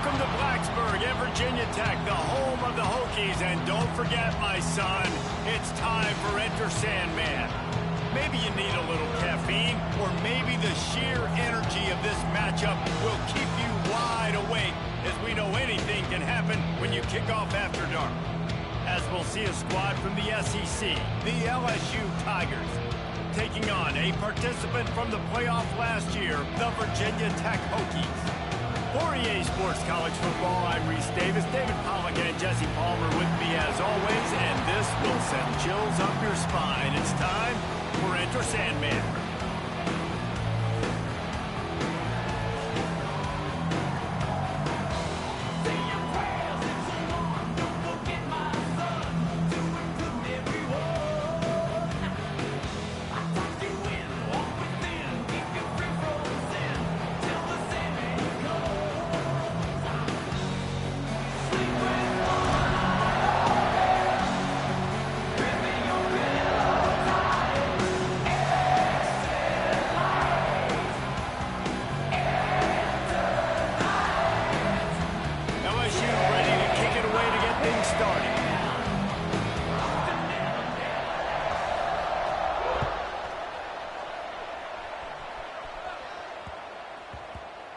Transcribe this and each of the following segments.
from the Blacksburg at Virginia Tech, the home of the Hokies. And don't forget, my son, it's time for Enter Sandman. Maybe you need a little caffeine, or maybe the sheer energy of this matchup will keep you wide awake, as we know anything can happen when you kick off after dark. As we'll see a squad from the SEC, the LSU Tigers, taking on a participant from the playoff last year, the Virginia Tech Hokies. For EA Sports College Football, I'm Reese Davis, David Pollack and Jesse Palmer with me as always, and this will send chills up your spine. It's time for Enter Sandman.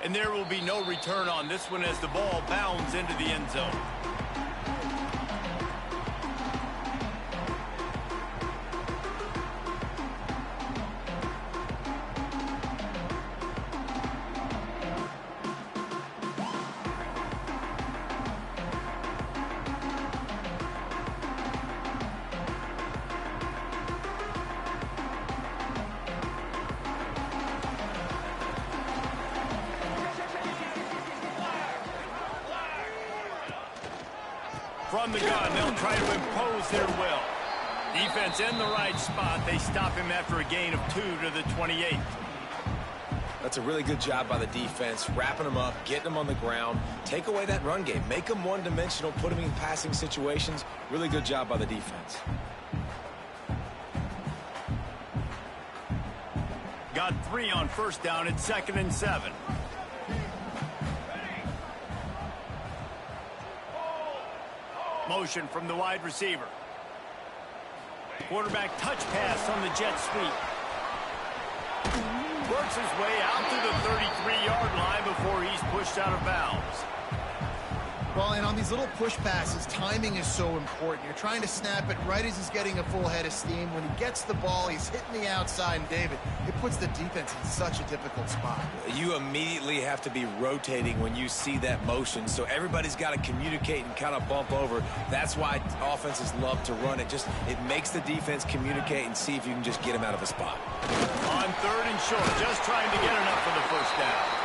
And there will be no return on this one as the ball bounds into the end zone. From the gun, they'll try to impose their will. Defense in the right spot. They stop him after a gain of 2 to the 28. That's a really good job by the defense, wrapping them up, getting them on the ground. Take away that run game. Make them one-dimensional, put them in passing situations. Really good job by the defense. Got 3 on first down at 2nd and 7. Motion from the wide receiver. Quarterback touch pass on the jet sweep. Works his way out to the 33-yard line before he's pushed out of bounds. Well, and on these little push passes, timing is so important. You're trying to snap it right as he's getting a full head of steam. When he gets the ball, he's hitting the outside, and David, it puts the defense in such a difficult spot. You immediately have to be rotating when you see that motion, so everybody's got to communicate and kind of bump over. That's why offenses love to run it. It makes the defense communicate and see if you can just get him out of a spot. On 3rd and short, just trying to get enough for the first down.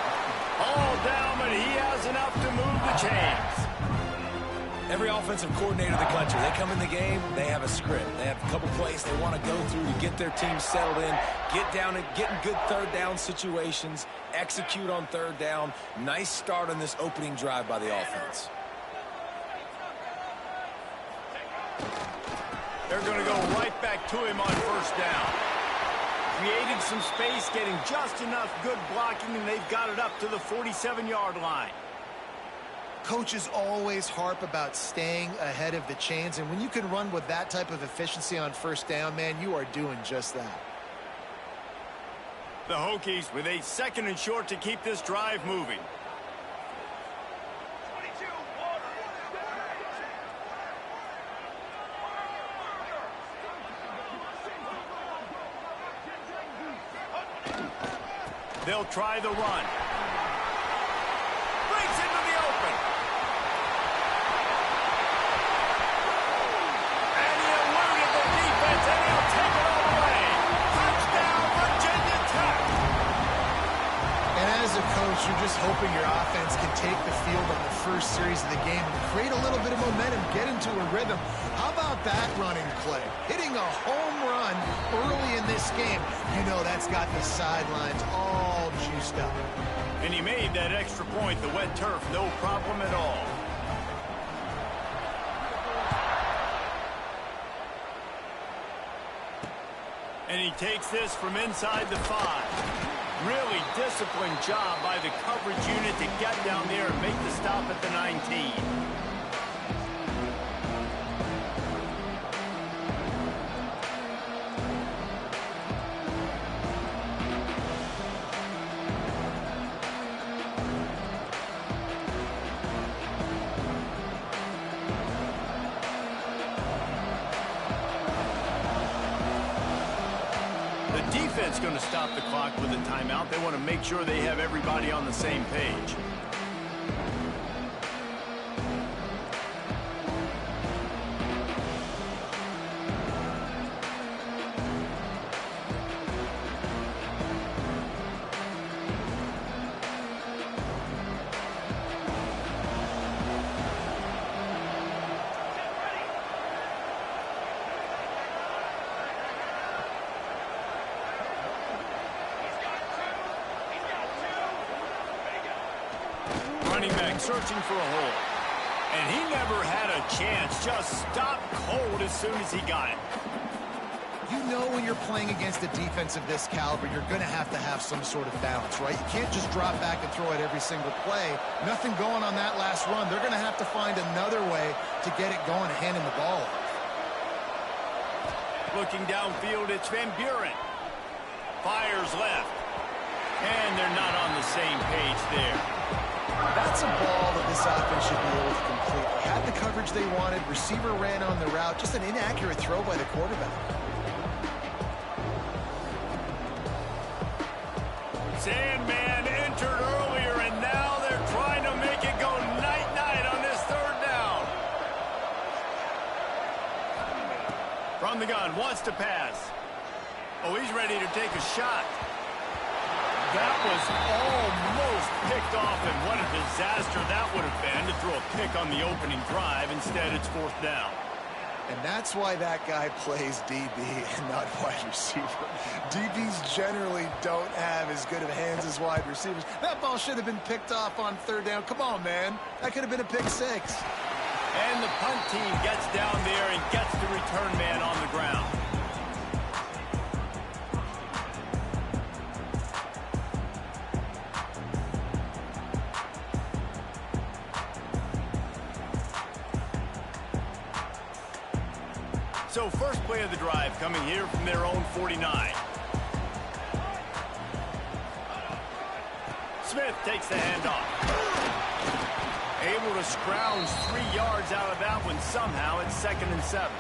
All down, but he has enough to move the chains. Every offensive coordinator in the country, they come in the game, they have a script. They have a couple plays they want to go through to get their team settled in, get down and get in good third down situations, execute on 3rd down. Nice start on this opening drive by the offense. They're going to go right back to him on 1st down. Creating some space, getting just enough good blocking, and they've got it up to the 47-yard line. Coaches always harp about staying ahead of the chains, and when you can run with that type of efficiency on 1st down, man, you are doing just that. The Hokies with a 2nd and short to keep this drive moving. They'll try the run. Breaks into the open. And he eluded the defense, and he'll take it all away. Touchdown, Virginia Tech. And as a coach, you're just hoping your offense can take the field on the first series of the game and create a little bit of momentum, get into a rhythm. How about that running play? Hitting a home run early in this game. You know that's got the sidelines all juiced up. And he made that extra point, the wet turf, no problem at all. And he takes this from inside the 5. Really disciplined job by the coverage unit to get down there and make the stop at the 19. Defense going to stop the clock with a timeout. They want to make sure they have everybody on the same page. Running back searching for a hole. And he never had a chance. Just stopped cold as soon as he got it. You know when you're playing against a defense of this caliber, you're going to have some sort of balance, right? You can't just drop back and throw it every single play. Nothing going on that last run. They're going to have to find another way to get it going, handing the ball off. Looking downfield, it's Van Buren. Fires left. And they're not on the same page there. That's a ball that this offense should be able to complete. They had the coverage they wanted. Receiver ran on the route. Just an inaccurate throw by the quarterback. Sandman entered earlier, and now they're trying to make it go night-night on this third down. From the gun, wants to pass. Oh, he's ready to take a shot. That was almost picked off, and what a disaster that would have been to throw a pick on the opening drive. Instead, it's fourth down. And that's why that guy plays DB and not wide receiver. DBs generally don't have as good of hands as wide receivers. That ball should have been picked off on third down. Come on, man. That could have been a pick six. And the punt team gets down there and gets the return man on the ground. So first play of the drive coming here from their own 49. Smith takes the handoff. Able to scrounge 3 yards out of that one somehow. It's 2nd and 7.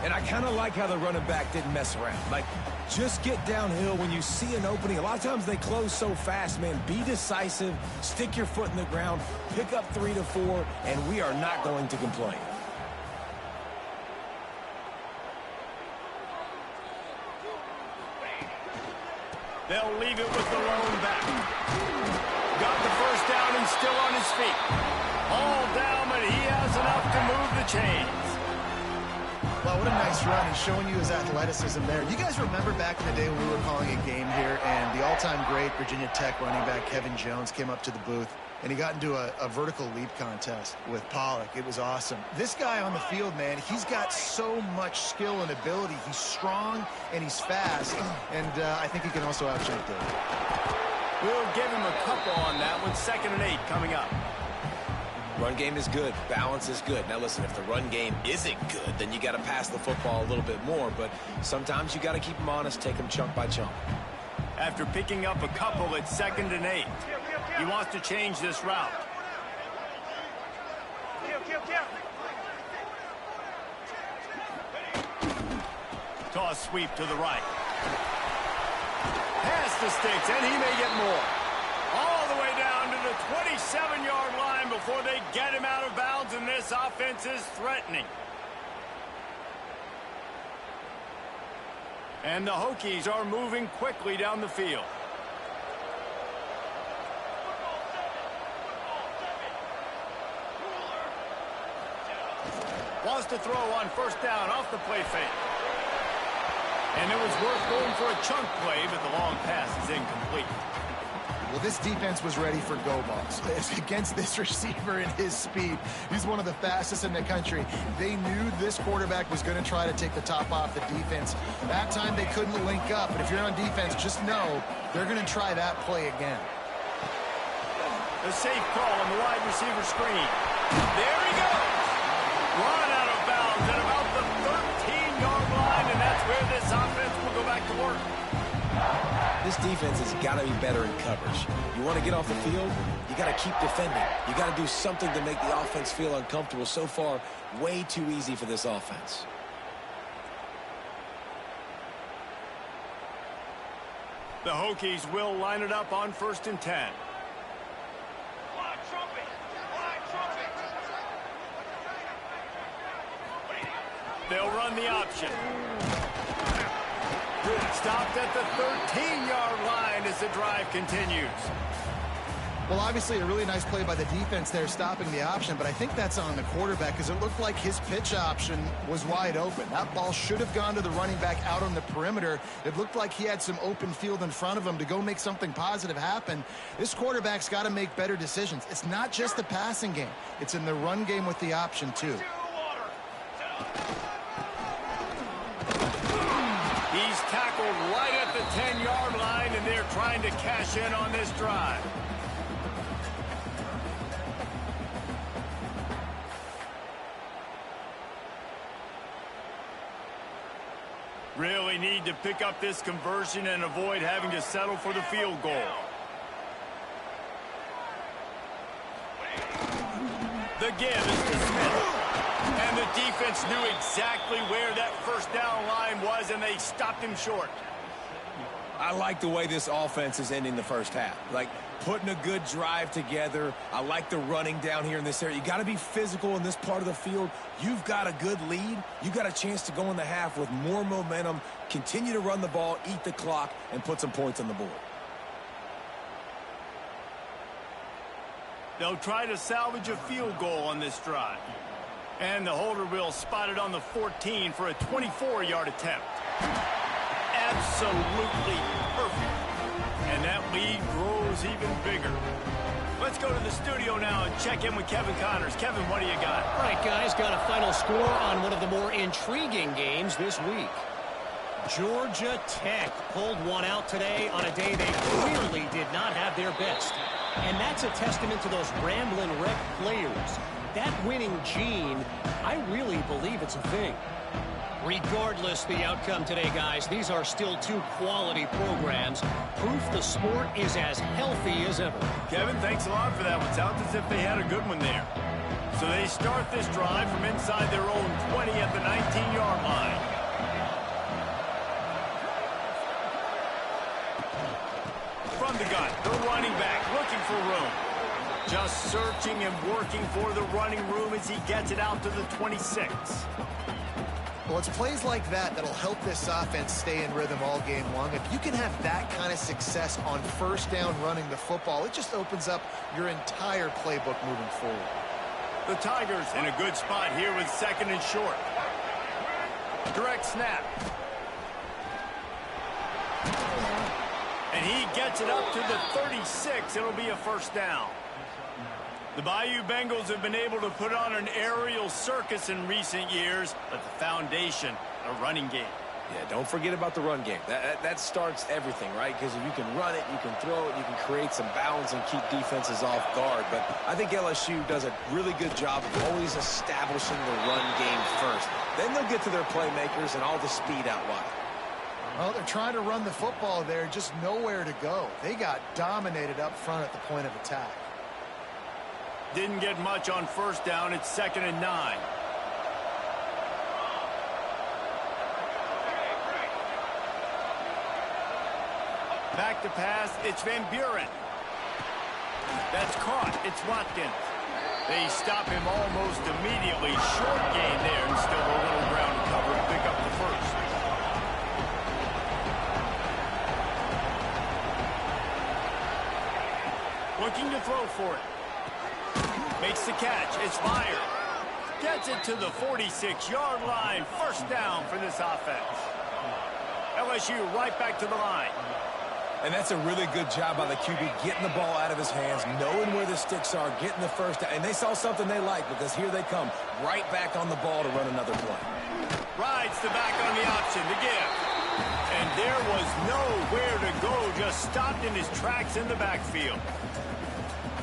And I kind of like how the running back didn't mess around. Like, just get downhill when you see an opening. A lot of times they close so fast, man. Be decisive, stick your foot in the ground, pick up 3 to 4, and we are not going to complain. They'll leave it with the lone back. Got the first down and still on his feet. All down, but he has enough to move the chains. Well, what a nice run. He's showing you his athleticism there. You guys remember back in the day when we were calling a game here and the all-time great Virginia Tech running back Kevin Jones came up to the booth and he got into a vertical leap contest with Pollock. It was awesome. This guy on the field, man, he's got so much skill and ability. He's strong and he's fast, and I think he can also outjump David. We'll give him a couple on that one. 2nd and 8 coming up. Run game is good. Balance is good. Now, listen, if the run game isn't good, then you got to pass the football a little bit more. But sometimes you got to keep them honest, take them chunk by chunk. After picking up a couple, it's 2nd and 8. He wants to change this route. Toss sweep to the right. Pass the sticks, and he may get more. All the way down to the 27-yard line before they get him out of bounds, and this offense is threatening. And the Hokies are moving quickly down the field. Wants to throw on first down off the play fake. And it was worth going for a chunk play, but the long pass is incomplete. Well, this defense was ready for go balls. Against this receiver and his speed, he's one of the fastest in the country. They knew this quarterback was going to try to take the top off the defense. That time they couldn't link up, but if you're on defense, just know they're going to try that play again. The safe call on the wide receiver screen. There he goes. Run out of bounds at about the 13-yard line, and that's where this offense will go back to work. This defense has got to be better in coverage. You want to get off the field, you got to keep defending. You got to do something to make the offense feel uncomfortable. So far, way too easy for this offense. The Hokies will line it up on 1st and 10. They'll run the option. Stopped at the 13-yard line as the drive continues. Well, obviously a really nice play by the defense there stopping the option, but I think that's on the quarterback because it looked like his pitch option was wide open. That ball should have gone to the running back out on the perimeter. It looked like he had some open field in front of him to go make something positive happen. This quarterback's got to make better decisions. It's not just the passing game. It's in the run game with the option, too. He's tackled right at the 10-yard line, and they're trying to cash in on this drive. Really need to pick up this conversion and avoid having to settle for the field goal. The give is to Smith. And the defense knew exactly where that first down line was, and they stopped him short. I like the way this offense is ending the first half. Like, putting a good drive together. I like the running down here in this area. You got to be physical in this part of the field. You've got a good lead. You got a chance to go in the half with more momentum, continue to run the ball, eat the clock, and put some points on the board. They'll try to salvage a field goal on this drive. And the holder will spot it on the 14 for a 24-yard attempt. Absolutely perfect. And that lead grows even bigger. Let's go to the studio now and check in with Kevin Connors. Kevin, what do you got? All right, guys, got a final score on one of the more intriguing games this week. Georgia Tech pulled one out today on a day they clearly did not have their best. And that's a testament to those Ramblin' Wreck players. That winning gene, I really believe it's a thing. Regardless the outcome today, guys, these are still two quality programs. Proof the sport is as healthy as ever. Kevin, thanks a lot for that one. Sounds as if they had a good one there. So they start this drive from inside their own 20 at the 19-yard line. From the gun, the running back looking for room. Just searching and working for the running room as he gets it out to the 26. Well, it's plays like that that'll help this offense stay in rhythm all game long. If you can have that kind of success on first down running the football, it just opens up your entire playbook moving forward. The Tigers in a good spot here with 2nd and short. Direct snap. And he gets it up to the 36. It'll be a first down. The Bayou Bengals have been able to put on an aerial circus in recent years, but the foundation, a running game. Yeah, don't forget about the run game. That starts everything, right? Because if you can run it, you can throw it, you can create some bounds and keep defenses off guard. But I think LSU does a really good job of always establishing the run game first. Then they'll get to their playmakers and all the speed out wide. Well, they're trying to run the football there, just nowhere to go. They got dominated up front at the point of attack. Didn't get much on first down. It's 2nd and 9. Back to pass. It's Van Buren. That's caught. It's Watkins. They stop him almost immediately. Short gain there and still a little ground to cover to pick up the first. Looking to throw for it. Makes the catch. It's fired. Gets it to the 46-yard line. First down for this offense. LSU right back to the line. And that's a really good job by the QB, getting the ball out of his hands, knowing where the sticks are, getting the first down. And they saw something they like, because here they come, right back on the ball to run another play. Rides the back on the option, the give. And there was nowhere to go, just stopped in his tracks in the backfield.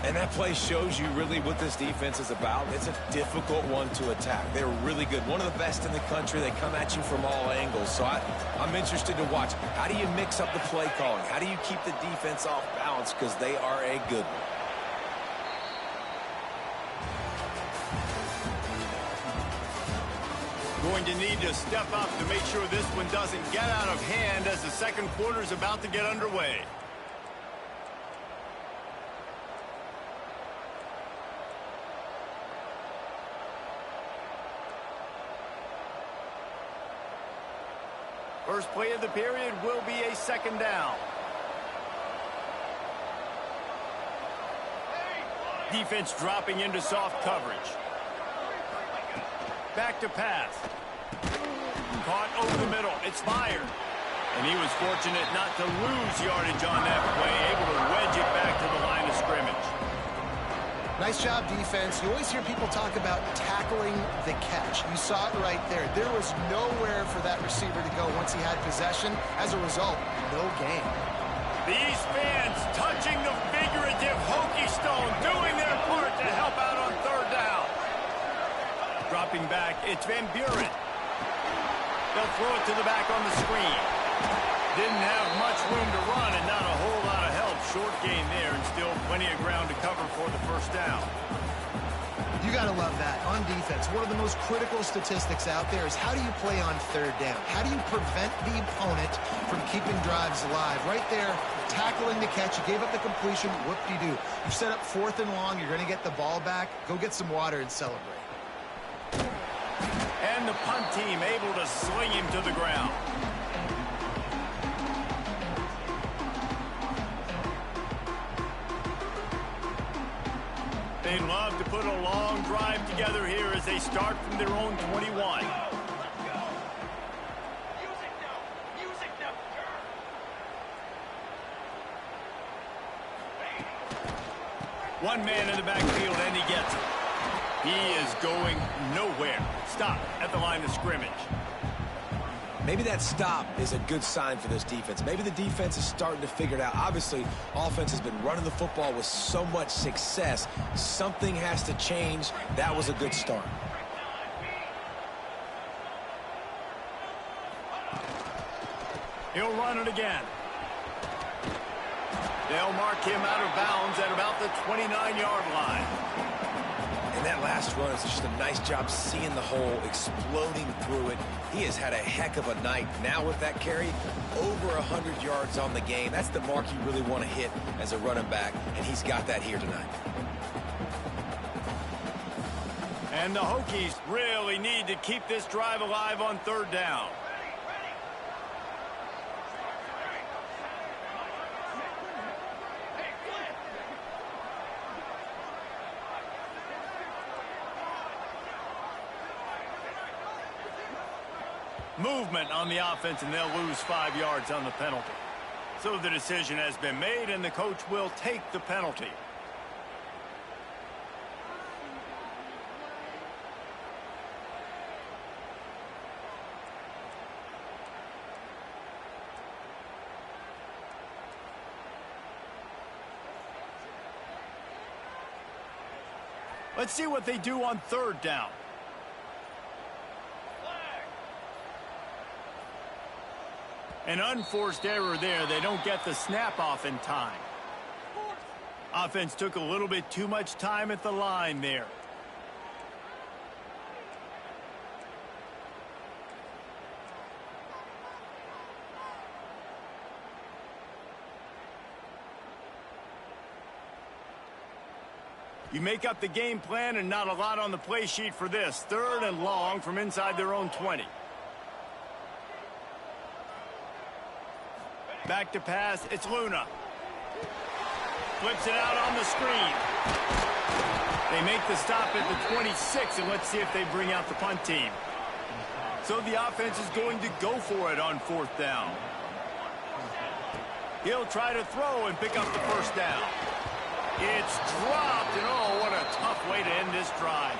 And that play shows you really what this defense is about. It's a difficult one to attack. They're really good. One of the best in the country. They come at you from all angles. So I'm interested to watch. How do you mix up the play calling? How do you keep the defense off balance? Because they are a good one. Going to need to step up to make sure this one doesn't get out of hand as the second quarter is about to get underway. First play of the period will be a second down. Defense dropping into soft coverage. Back to pass. Caught over the middle. It's fired. And he was fortunate not to lose yardage on that play, able to wedge it back to the line of scrimmage. Nice job, defense. You always hear people talk about tackling the catch. You saw it right there. There was nowhere for that receiver to go once he had possession. As a result, no gain. These fans touching the figurative Hokie stone, doing their part to help out on third down. Dropping back, it's Van Buren. They'll throw it to the back on the screen. Didn't have much room to run and not a whole lot of help. Short gain there and still plenty of ground to cover for the first down. You got to love that. On defense, one of the most critical statistics out there is how do you play on third down? How do you prevent the opponent from keeping drives alive? Right there, tackling the catch. You gave up the completion. Whoop-de-doo. You set up fourth and long. You're going to get the ball back. Go get some water and celebrate. And the punt team able to sling him to the ground. They love to put a long drive together here as they start from their own 21. One man in the backfield, and he gets it. He is going nowhere. Stop at the line of scrimmage. Maybe that stop is a good sign for this defense. Maybe the defense is starting to figure it out. Obviously, offense has been running the football with so much success. Something has to change. That was a good start. He'll run it again. They'll mark him out of bounds at about the 29-yard line. And that last run is just a nice job seeing the hole, exploding through it. He has had a heck of a night. Now with that carry, over 100 yards on the game. That's the mark you really want to hit as a running back, and he's got that here tonight. And the Hokies really need to keep this drive alive on third down. Movement on the offense, and they'll lose 5 yards on the penalty. So the decision has been made, and the coach will take the penalty. Let's see what they do on third down. An unforced error there. They don't get the snap off in time. Offense took a little bit too much time at the line there. You make up the game plan and not a lot on the play sheet for this. Third and long from inside their own 20. Back to pass, it's Luna. Flips it out on the screen. They make the stop at the 26, and let's see if they bring out the punt team. So the offense is going to go for it on fourth down. He'll try to throw and pick up the first down. It's dropped, and oh, what a tough way to end this drive.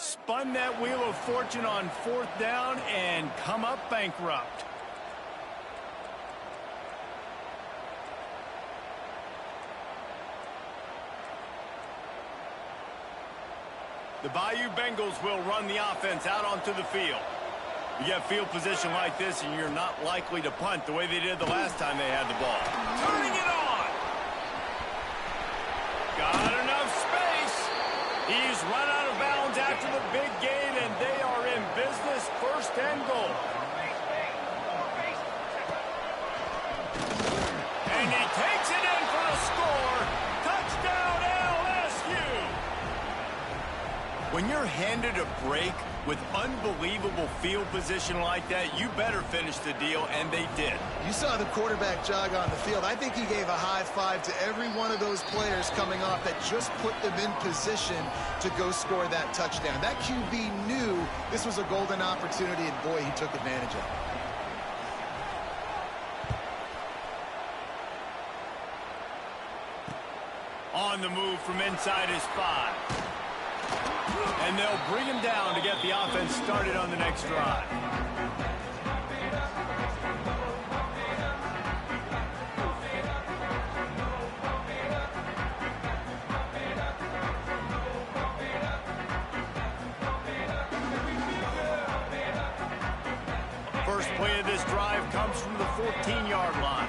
Spun that wheel of fortune on fourth down and come up bankrupt. The Bayou Bengals will run the offense out onto the field. You get field position like this and you're not likely to punt the way they did the last time they had the ball. Turning it on. Got enough space. He's run out of bounds after the big gain, and they are in business, first and goal. And he takes it in for a score. Touchdown, LSU. When you're handed a break with unbelievable field position like that, you better finish the deal, and they did. You saw the quarterback jog on the field. I think he gave a high five to every one of those players coming off that just put them in position to go score that touchdown. That QB knew this was a golden opportunity, and boy, he took advantage of it. On the move from inside his 5. And they'll bring him down to get the offense started on the next drive. First play of this drive comes from the 14-yard line.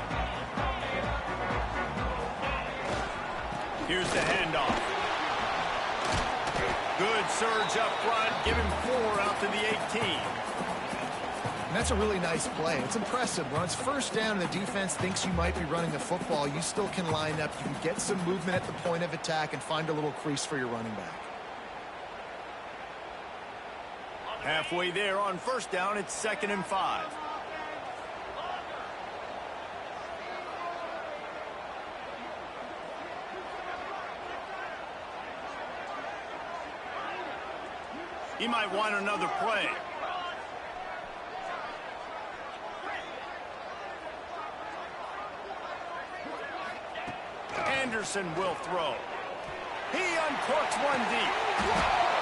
Here's the handoff. Good surge up front. Give him 4 out to the 18. And that's a really nice play. It's impressive. When it's first down and the defense thinks you might be running the football, you still can line up. You can get some movement at the point of attack and find a little crease for your running back. Halfway there on first down, it's 2nd and 5. He might want another play. Anderson will throw. He uncorks one deep.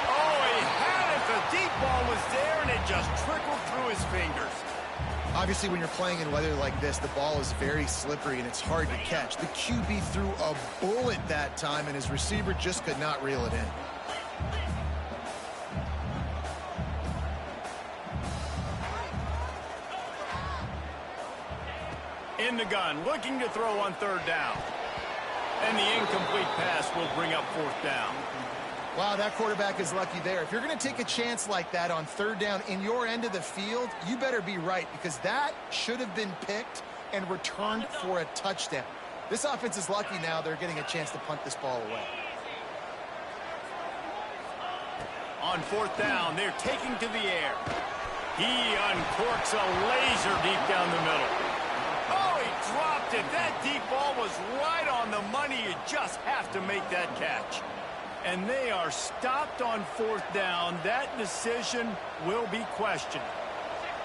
Oh, he had it. The deep ball was there, and it just trickled through his fingers. Obviously, when you're playing in weather like this, the ball is very slippery, and it's hard to catch. The QB threw a bullet that time, and his receiver just could not reel it in. In the gun, looking to throw on 3rd down. And the incomplete pass will bring up 4th down. Wow, that quarterback is lucky there. If you're going to take a chance like that on 3rd down in your end of the field, you better be right, because that should have been picked and returned for a touchdown. This offense is lucky now they're getting a chance to punt this ball away. On 4th down, they're taking to the air. He uncorks a laser deep down the middle. Oh, he dropped it. That deep ball was right on the money. You just have to make that catch. And they are stopped on 4th down. That decision will be questioned.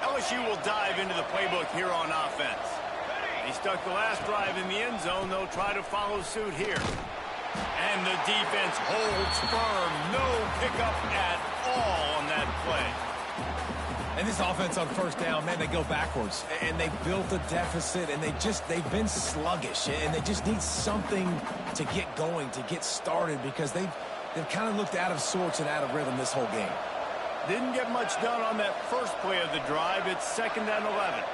LSU will dive into the playbook here on offense. They stuck the last drive in the end zone. They'll try to follow suit here. And the defense holds firm. No pickup at all on that play. And this offense on 1st down, man, they go backwards. And they built a deficit, and they've been sluggish. And they just need something to get going, to get started, because they've kind of looked out of sorts and out of rhythm this whole game. Didn't get much done on that first play of the drive. It's 2nd and 11.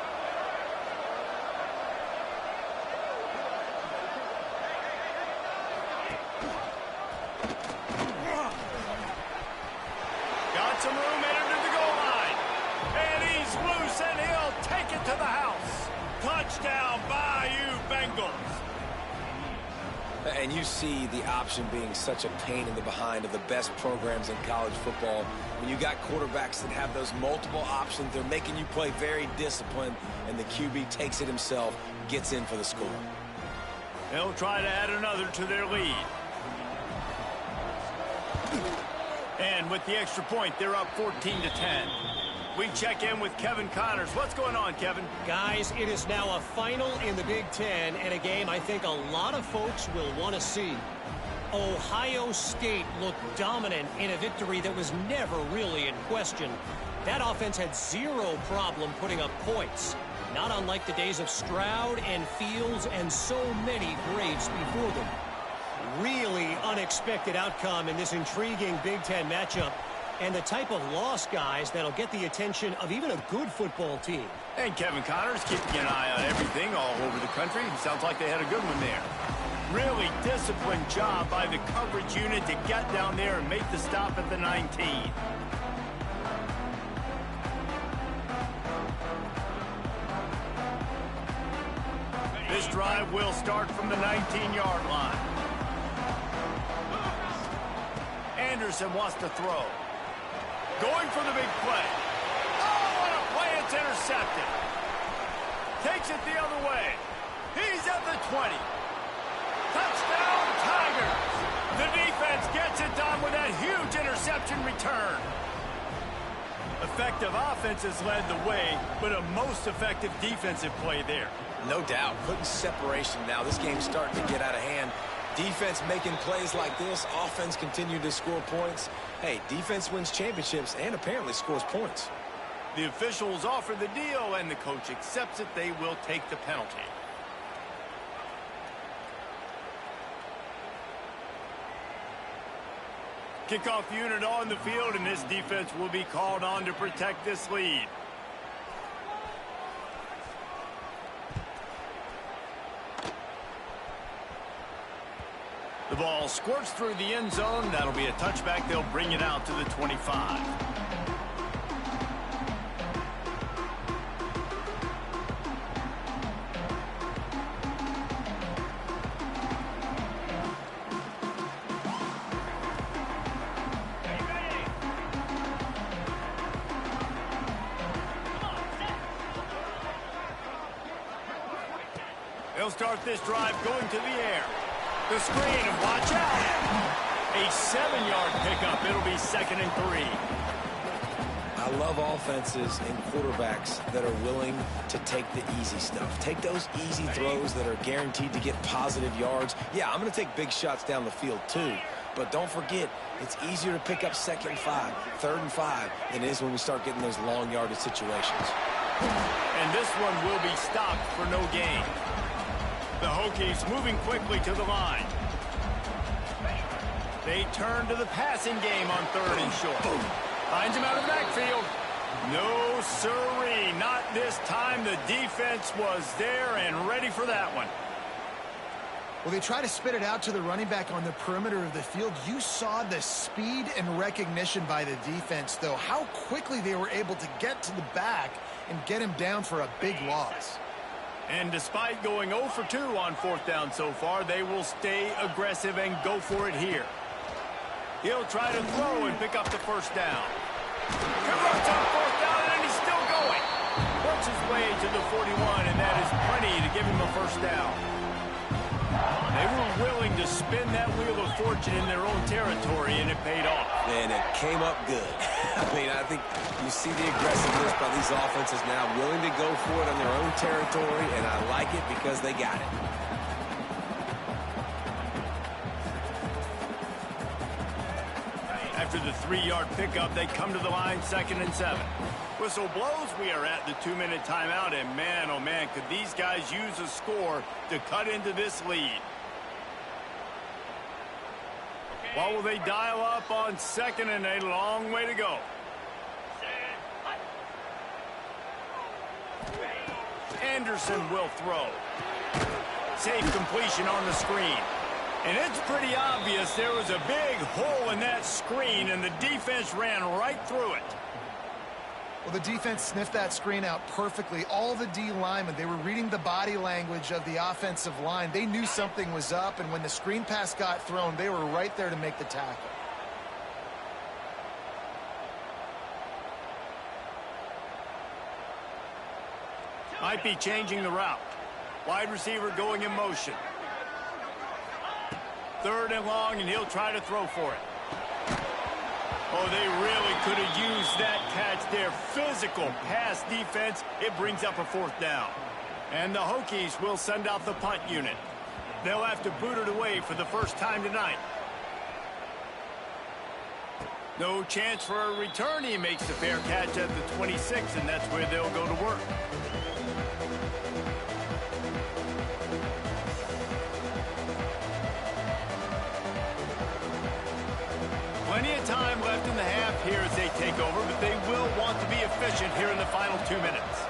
Got some room headed to the goal line. And he's loose, and he'll take it to the house. Touchdown, Bayou Bengals. And you see the option being such a pain in the behind of the best programs in college football. When you got quarterbacks that have those multiple options, they're making you play very disciplined, and the QB takes it himself, gets in for the score. They'll try to add another to their lead. And with the extra point, they're up 14-10. We check in with Kevin Connors. What's going on, Kevin? Guys, it is now a final in the Big Ten, and a game I think a lot of folks will want to see. Ohio State looked dominant in a victory that was never really in question. That offense had zero problem putting up points, not unlike the days of Stroud and Fields and so many greats before them. Really unexpected outcome in this intriguing Big Ten matchup, and the type of loss, guys, that'll get the attention of even a good football team. And Kevin Connors keeping an eye on everything all over the country. Sounds like they had a good one there. Really disciplined job by the coverage unit to get down there and make the stop at the 19. This drive will start from the 19-yard line. Anderson wants to throw. Going for the big play. Oh, what a play. It's intercepted. Takes it the other way. He's at the 20. Touchdown, Tigers. The defense gets it done with that huge interception return. Effective offenses led the way, but a most effective defensive play there. No doubt. Putting separation now. This game's starting to get out of hand. Defense making plays like this. Offense continue to score points. Hey, defense wins championships and apparently scores points. The officials offer the deal, and the coach accepts it. They will take the penalty. Kickoff unit on the field, and this defense will be called on to protect this lead. The ball squirts through the end zone. That'll be a touchback. They'll bring it out to the 25. They'll start this drive going to the air. The screen, and watch out. A 7-yard pickup. It'll be 2nd and 3. I love offenses and quarterbacks that are willing to take the easy stuff. Take those easy throws that are guaranteed to get positive yards. Yeah, I'm going to take big shots down the field too. But don't forget, it's easier to pick up 2nd and 5, 3rd and 5 than it is when we start getting those long yardage situations. And this one will be stopped for no gain. The Hokies moving quickly to the line. They turn to the passing game on 3rd and short. Finds him out of the backfield. No, sirree, not this time. The defense was there and ready for that one. Well, they try to spit it out to the running back on the perimeter of the field. You saw the speed and recognition by the defense, though. How quickly they were able to get to the back and get him down for a big loss. And despite going 0 for 2 on 4th down so far, they will stay aggressive and go for it here. He'll try to throw and pick up the 1st down. Converts on 4th down, and he's still going. Works his way to the 41, and that is plenty to give him a 1st down. They were willing to spin that wheel of fortune in their own territory, and it paid off. And it came up good. I mean, I think you see the aggressiveness by these offenses now, willing to go for it on their own territory, and I like it because they got it. After the 3-yard pickup, they come to the line, 2nd and 7. Whistle blows, we are at the 2-minute timeout, and man, oh man, could these guys use a score to cut into this lead. What will they dial up on 2nd and a long way to go? Anderson will throw. Safe completion on the screen. And it's pretty obvious there was a big hole in that screen, and the defense ran right through it. Well, the defense sniffed that screen out perfectly. All the D linemen, they were reading the body language of the offensive line. They knew something was up, and when the screen pass got thrown, they were right there to make the tackle. Might be changing the route. Wide receiver going in motion. 3rd and long, and he'll try to throw for it. Oh, they really could have used that catch there. Physical pass defense. It brings up a 4th down. And the Hokies will send out the punt unit. They'll have to boot it away for the first time tonight. No chance for a return. He makes the fair catch at the 26, and that's where they'll go to work. Plenty of time left in the half here as they take over, but they will want to be efficient here in the final 2 minutes.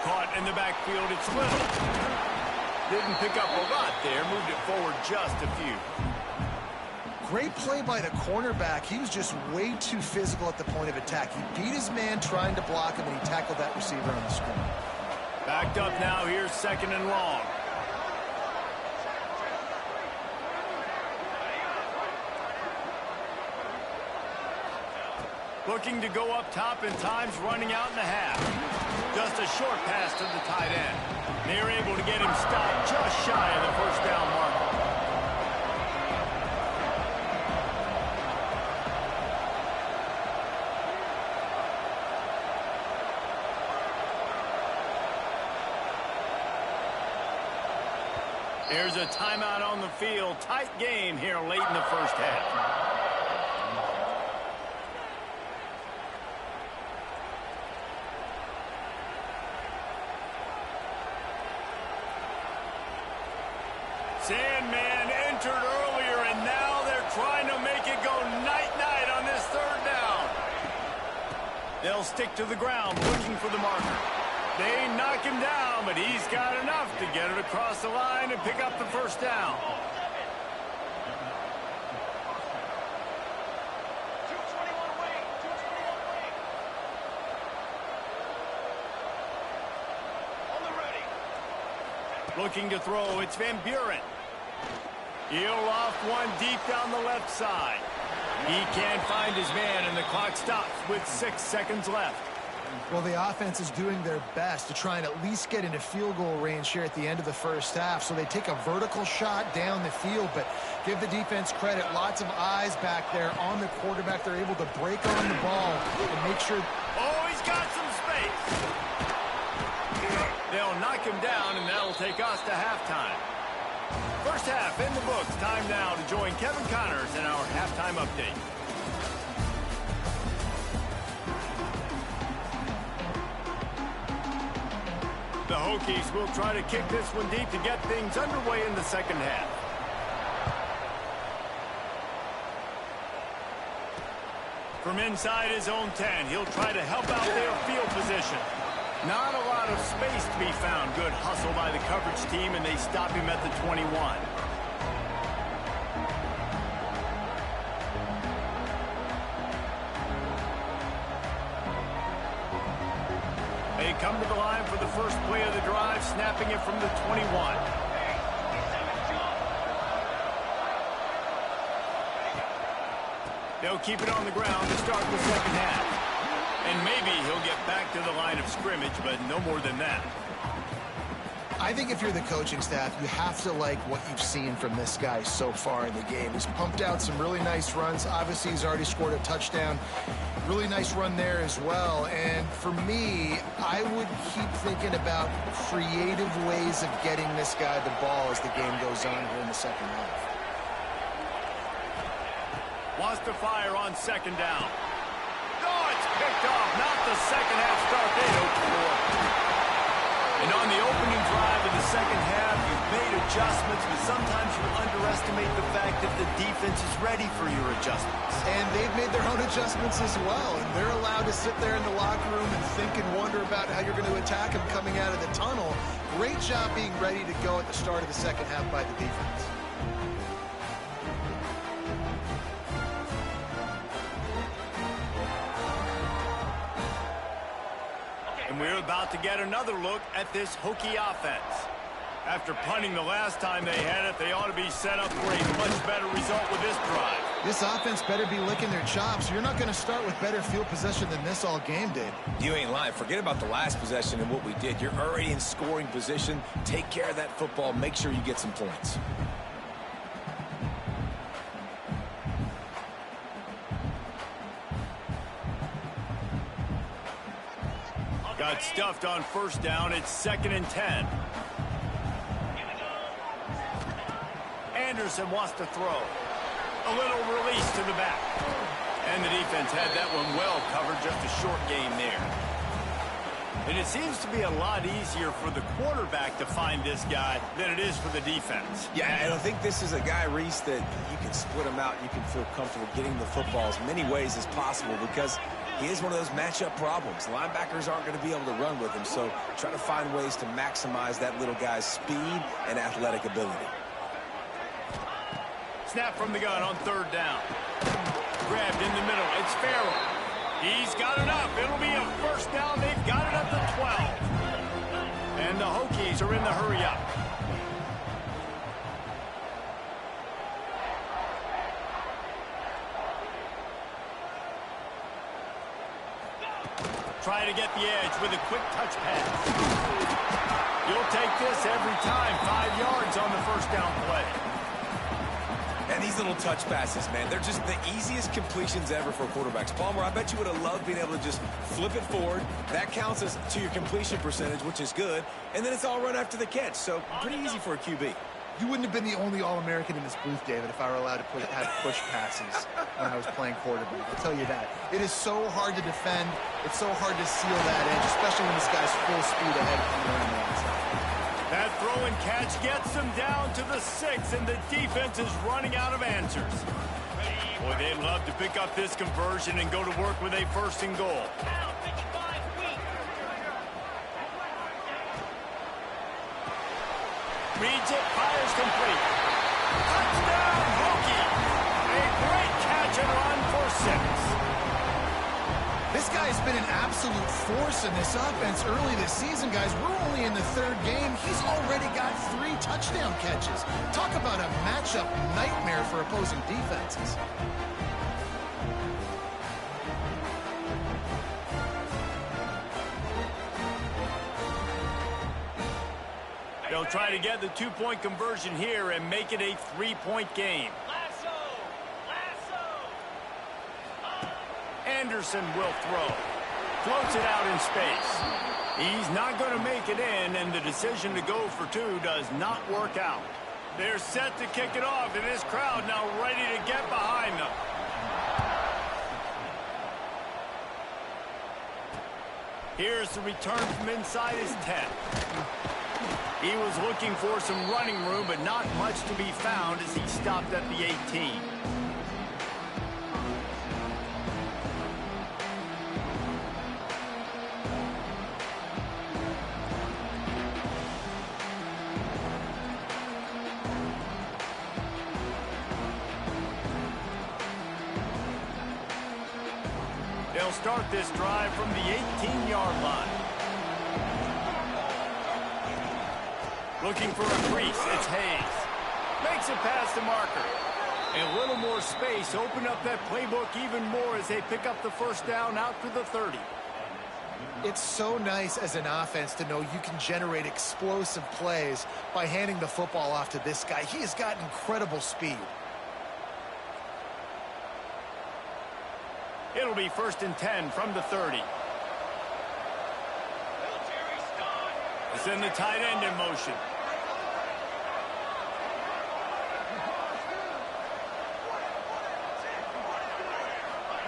Caught in the backfield, it's Little. Didn't pick up a lot there, moved it forward just a few. Great play by the cornerback. He was just way too physical at the point of attack. He beat his man trying to block him, and he tackled that receiver on the screen. Backed up now, here's 2nd and long. Looking to go up top, and time's running out in the half. Just a short pass to the tight end. They're able to get him stopped just shy of the 1st down marker. There's a timeout on the field. Tight game here late in the 1st half. Sandman entered earlier, and now they're trying to make it go night-night on this 3rd down. They'll stick to the ground looking for the marker. They knock him down, but he's got enough to get it across the line and pick up the 1st down. Looking to throw, it's Van Buren. He'll off one deep down the left side. He can't find his man, and the clock stops with 6 seconds left. Well, the offense is doing their best to try and at least get into field goal range here at the end of the 1st half. So they take a vertical shot down the field, but give the defense credit. Lots of eyes back there on the quarterback. They're able to break on the ball and make sure... Oh, he's got some space. They'll knock him down, and that'll take us to halftime. 1st half in the books. Time now to join Kevin Connors in our halftime update. The Hokies will try to kick this one deep to get things underway in the 2nd half. From inside his own 10, he'll try to help out their field position. Not a lot of space to be found. Good hustle by the coverage team, and they stop him at the 21. They come to the line for the first play of the drive, snapping it from the 21. They'll keep it on the ground to start the 2nd half. And maybe he'll get back to the line of scrimmage, but no more than that. I think if you're the coaching staff, you have to like what you've seen from this guy so far in the game. He's pumped out some really nice runs. Obviously, he's already scored a touchdown. Really nice run there as well. And for me, I would keep thinking about creative ways of getting this guy the ball as the game goes on here in the 2nd half. Wants to fire on 2nd down. Oh, it's picked off. Not the 2nd half start they hoped for. And on the opening drive of the 2nd half, you've made adjustments, but sometimes you underestimate the fact that the defense is ready for your adjustments. And they've made their own adjustments as well, and they're allowed to sit there in the locker room and think and wonder about how you're going to attack them coming out of the tunnel. Great job being ready to go at the start of the 2nd half by the defense. we're about to get another look at this Hokie offense. After punting the last time they had it, they ought to be set up for a much better result with this drive. This offense better be licking their chops. You're not going to start with better field possession than this all game did. You ain't lying. Forget about the last possession and what we did. You're already in scoring position. Take care of that football. Make sure you get some points. Got stuffed on first down. It's 2nd and 10. Anderson wants to throw. A little release to the back. And the defense had that one well covered. Just a short game there. And it seems to be a lot easier for the quarterback to find this guy than it is for the defense. Yeah, I don't think this is a guy, Reese, that you can split him out. You can feel comfortable getting the football as many ways as possible because he is one of those matchup problems. Linebackers aren't going to be able to run with him, so try to find ways to maximize that little guy's speed and athletic ability. Snap from the gun on 3rd down. Grabbed in the middle. It's Farrell. He's got enough. It'll be a first down. They've got it at the 12. And the Hokies are in the hurry up. Try to get the edge with a quick touch pass. You'll take this every time. 5 yards on the first down play. And these little touch passes, man, they're just the easiest completions ever for quarterbacks. Palmer, I bet you would have loved being able to just flip it forward. That counts as to your completion percentage, which is good. And then it's all run after the catch, so pretty easy for a QB. You wouldn't have been the only All-American in this booth, David, if I were allowed to have push passes when I was playing quarterback. I'll tell you that. It is so hard to defend. It's so hard to seal that edge, especially when this guy's full speed ahead coming around the outside. That throw and catch gets them down to the 6, and the defense is running out of answers. Boy, they'd love to pick up this conversion and go to work with a 1st and goal. Reads it, fires complete. Touchdown, Hokie! A great catch and run for 6. This guy's been an absolute force in this offense early this season, guys. We're only in the 3rd game. He's already got 3 touchdown catches. Talk about a matchup nightmare for opposing defenses. They'll try to get the 2-point conversion here and make it a 3-point game. Anderson will throw. Floats it out in space. He's not going to make it in, and the decision to go for 2 does not work out. They're set to kick it off, and this crowd now ready to get behind them. Here's the return from inside his 10. He was looking for some running room, but not much to be found as he stopped at the 18. They'll start this drive from the 18-yard line. Looking for a crease, it's Hayes. Makes it past the marker. A little more space, open up that playbook even more as they pick up the 1st down out to the 30. It's so nice as an offense to know you can generate explosive plays by handing the football off to this guy. He has got incredible speed. It'll be 1st and 10 from the 30. It's in the tight end in motion.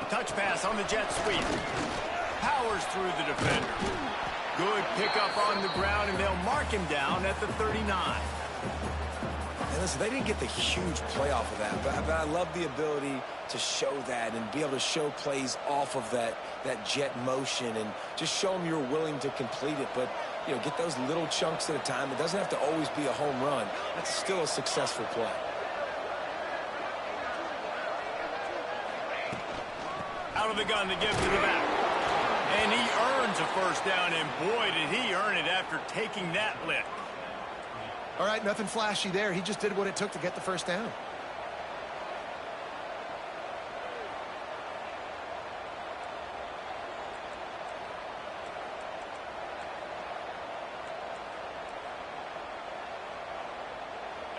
Touch pass on the jet sweep. Powers through the defender. Good pickup on the ground, and they'll mark him down at the 39. And listen, they didn't get the huge play off of that, but I love the ability to show that and be able to show plays off of that jet motion and just show them you're willing to complete it. But, you know, get those little chunks at a time. It doesn't have to always be a home run. That's still a successful play. Out of the gun to give to the back. And he earned earns a first down, and boy, did he earn it after taking that lick. All right, nothing flashy there. He just did what it took to get the first down.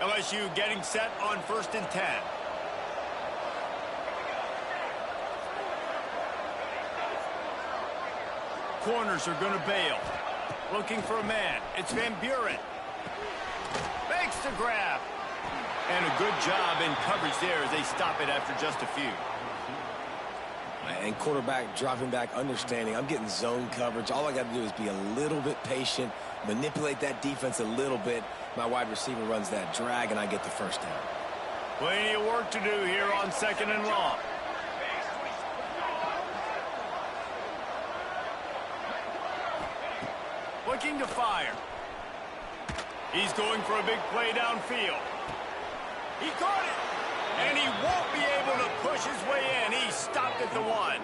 LSU getting set on 1st and 10. Corners are going to bail. Looking for a man. It's Van Buren. Makes the grab. And a good job in coverage there as they stop it after just a few. And quarterback dropping back, understanding I'm getting zone coverage. All I got to do is be a little bit patient, manipulate that defense a little bit. My wide receiver runs that drag, and I get the first down. Plenty of work to do here on 2nd and long. Looking to fire. He's going for a big play downfield. He caught it, and he won't be able to push his way in. He stopped at the 1.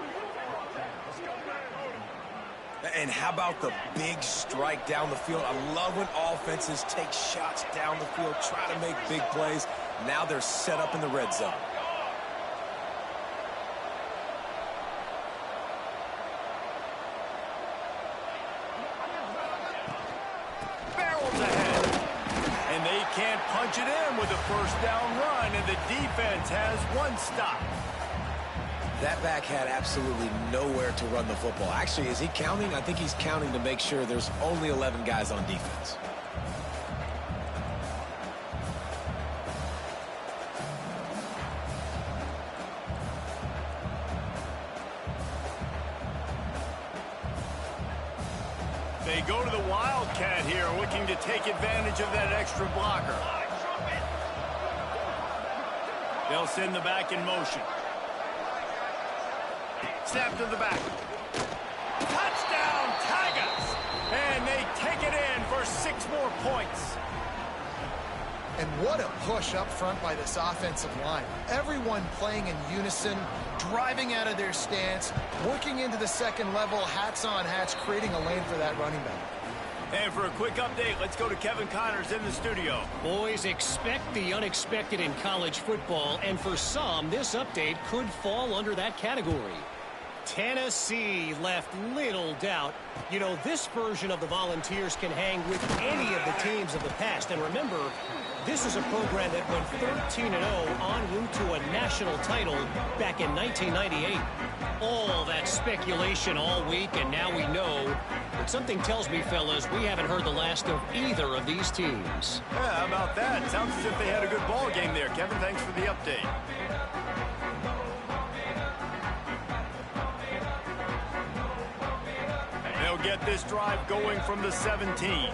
And how about the big strike down the field? I love when offenses take shots down the field, try to make big plays. Now they're set up in the red zone. Barrels ahead. And they can't punch it in with a first down run, and the defense has one stop. That back had absolutely nowhere to run the football. Actually, is he counting? I think he's counting to make sure there's only 11 guys on defense. They go to the Wildcat here, looking to take advantage of that extra blocker. They'll send the back in motion. Snap to the back. Touchdown, Tigers! And they take it in for 6 more points. And what a push up front by this offensive line. Everyone playing in unison, driving out of their stance, working into the second level, hats on hats, creating a lane for that running back. And for a quick update, let's go to Kevin Connors in the studio. Boys, expect the unexpected in college football, and for some, this update could fall under that category. Tennessee left little doubt. You know, this version of the Volunteers can hang with any of the teams of the past. And remember, this is a program that went 13-0 en route to a national title back in 1998. All that speculation all week, and now we know. But something tells me, fellas, we haven't heard the last of either of these teams. Yeah, how about that? Sounds as if they had a good ball game there. Kevin, thanks for the update. They'll get this drive going from the 17.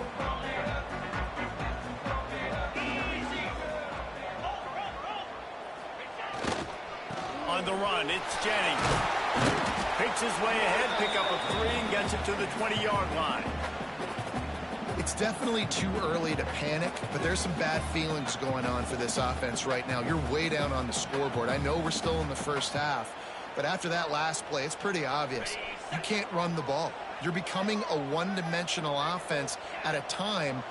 On the run, it's Jennings. Picks his way ahead, pick up a 3, and gets it to the 20-yard line. It's definitely too early to panic, but there's some bad feelings going on for this offense right now. You're way down on the scoreboard. I know we're still in the first half, but after that last play, it's pretty obvious. You can't run the ball. You're becoming a one-dimensional offense at a time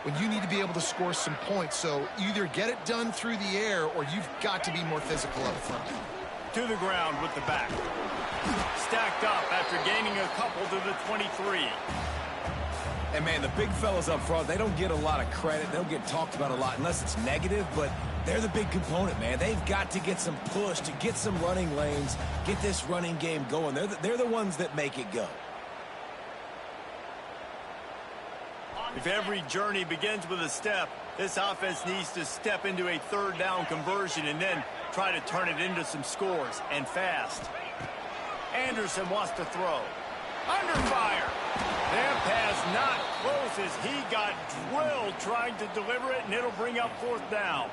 when you need to be able to score some points. So either get it done through the air or you've got to be more physical up front. To the ground with the back. Stacked up after gaining a couple to the 23. And, man, the big fellas up front, they don't get a lot of credit. They don't get talked about a lot unless it's negative, but they're the big component, man. They've got to get some push, to get some running lanes, get this running game going. They're the ones that make it go. If every journey begins with a step, this offense needs to step into a third down conversion and then try to turn it into some scores, and fast. Anderson wants to throw. Under fire. That pass not close as he got drilled trying to deliver it, and it'll bring up 4th down.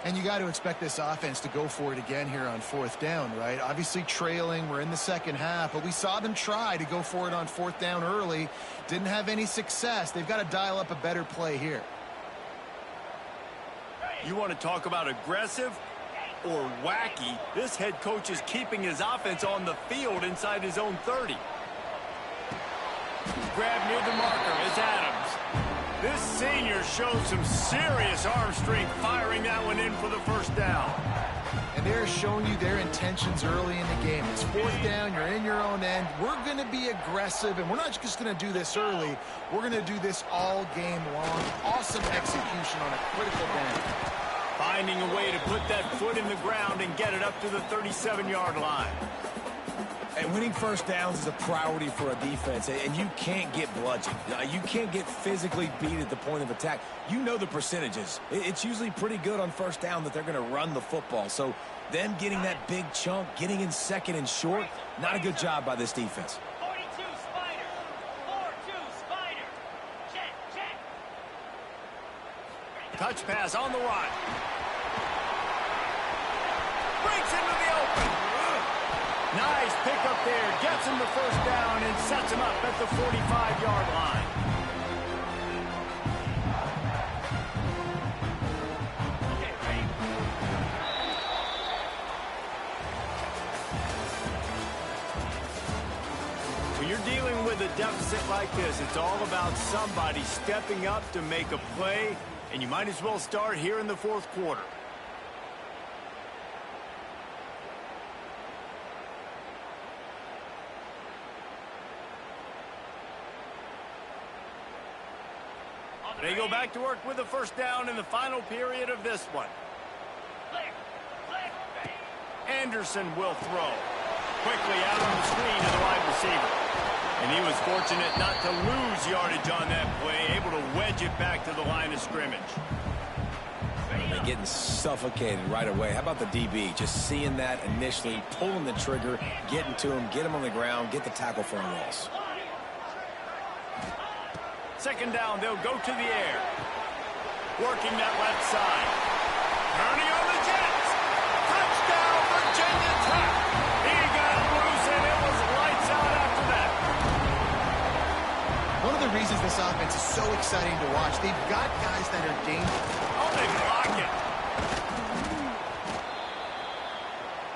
And you got to expect this offense to go for it again here on 4th down, right? Obviously trailing, we're in the second half, but we saw them try to go for it on 4th down early. Didn't have any success. They've got to dial up a better play here. You want to talk about aggressive or wacky? This head coach is keeping his offense on the field inside his own 30. Grab near the marker is Adams. This senior shows some serious arm strength firing that one in for the first down. And they're showing you their intentions early in the game. It's fourth down, you're in your own end. We're going to be aggressive, and we're not just going to do this early. We're going to do this all game long. Awesome execution on a critical down. Finding a way to put that foot in the ground and get it up to the 37-yard line. And winning first downs is a priority for a defense, and you can't get bludgeoned. You can't get physically beat at the point of attack. You know the percentages. It's usually pretty good on first down that they're going to run the football. So them getting that big chunk, getting in second and short, not a good job by this defense. 42 Spider. 4-2 Spider. Check, check. Touch pass on the run. Breaks into the open. Nice pickup there. Gets him the first down and sets him up at the 45-yard line. Okay, ready? When you're dealing with a deficit like this, it's all about somebody stepping up to make a play, and you might as well start here in the fourth quarter. They go back to work with the first down in the final period of this one. Clear, clear, ready? Anderson will throw. Quickly out on the screen to the wide receiver. And he was fortunate not to lose yardage on that play, able to wedge it back to the line of scrimmage. They're getting suffocated right away. How about the DB? Just seeing that initially, pulling the trigger, getting to him, get him on the ground, get the tackle for a loss. Second down, they'll go to the air. Working that left side. Turning on the Jets. Touchdown, Virginia Tech. He got loose, and it was lights out after that. One of the reasons this offense is so exciting to watch, they've got guys that are dangerous. Oh, they block it.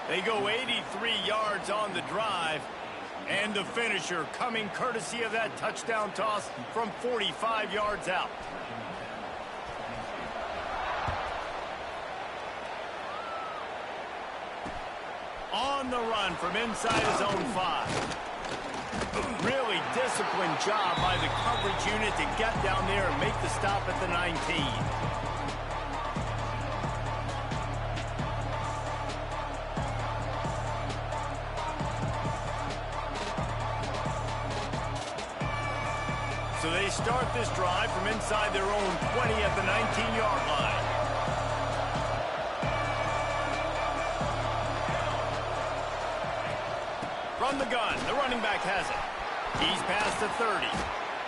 They go 83 yards on the drive. And the finisher coming courtesy of that touchdown toss from 45 yards out. On the run from inside his own 5. Really disciplined job by the coverage unit to get down there and make the stop at the 19. So they start this drive from inside their own 20 at the 19-yard line. From the gun, the running back has it. He's past the 30.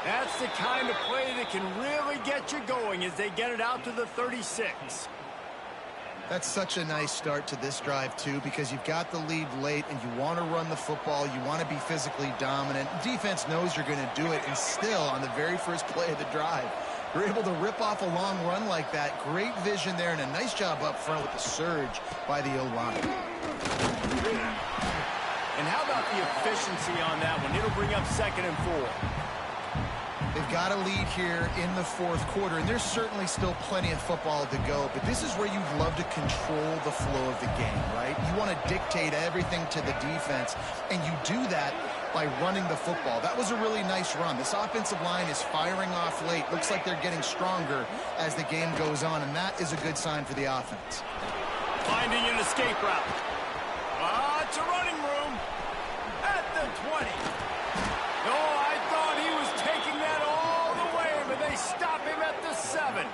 That's the kind of play that can really get you going as they get it out to the 36. That's such a nice start to this drive, too, because you've got the lead late and you want to run the football. You want to be physically dominant. Defense knows you're going to do it, and still, on the very first play of the drive, you're able to rip off a long run like that. Great vision there, and a nice job up front with the surge by the O-line. And how about the efficiency on that one? It'll bring up 2nd and 4. They've got a lead here in the fourth quarter, and there's certainly still plenty of football to go, but this is where you'd love to control the flow of the game, right? You want to dictate everything to the defense, and you do that by running the football. That was a really nice run. This offensive line is firing off late. Looks like they're getting stronger as the game goes on, and that is a good sign for the offense. Finding an escape route. Lots of running room at the 20. No, I thought he was taking that all the way, but they stop him at the 7.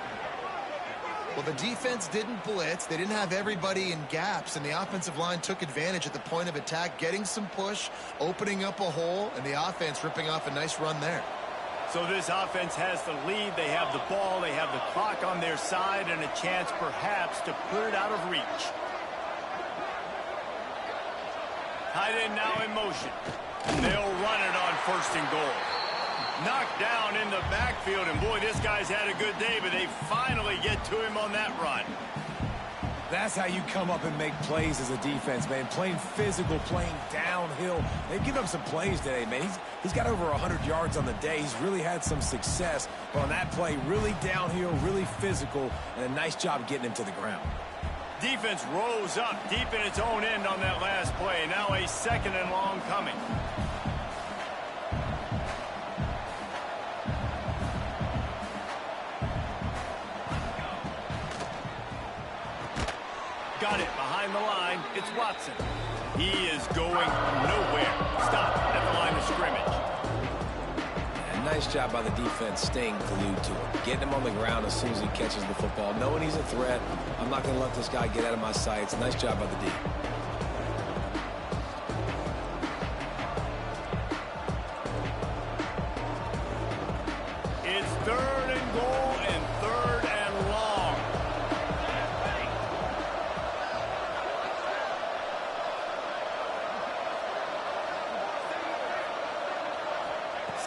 Well, the defense didn't blitz. They didn't have everybody in gaps, and the offensive line took advantage at the point of attack, getting some push, opening up a hole, and the offense ripping off a nice run there. So this offense has the lead. They have the ball. They have the clock on their side and a chance perhaps to put it out of reach. Tight end now in motion. They'll run it on 1st and goal. Knocked down in the backfield, and boy, this guy's had a good day, but they finally get to him on that run. That's how you come up and make plays as a defense, man. Playing physical, playing downhill. They've given up some plays today, man. He's got over 100 yards on the day. He's really had some success. But on that play, really downhill, really physical, and a nice job getting him to the ground. Defense rose up deep in its own end on that last play. Now a 2nd and long coming. Got it behind the line. It's Watson. He is going nowhere. Stop at the line of scrimmage. And nice job by the defense staying glued to him. Getting him on the ground as soon as he catches the football. Knowing he's a threat. I'm not going to let this guy get out of my sights. Nice job by the D. It's 3rd and goal and 3rd and long.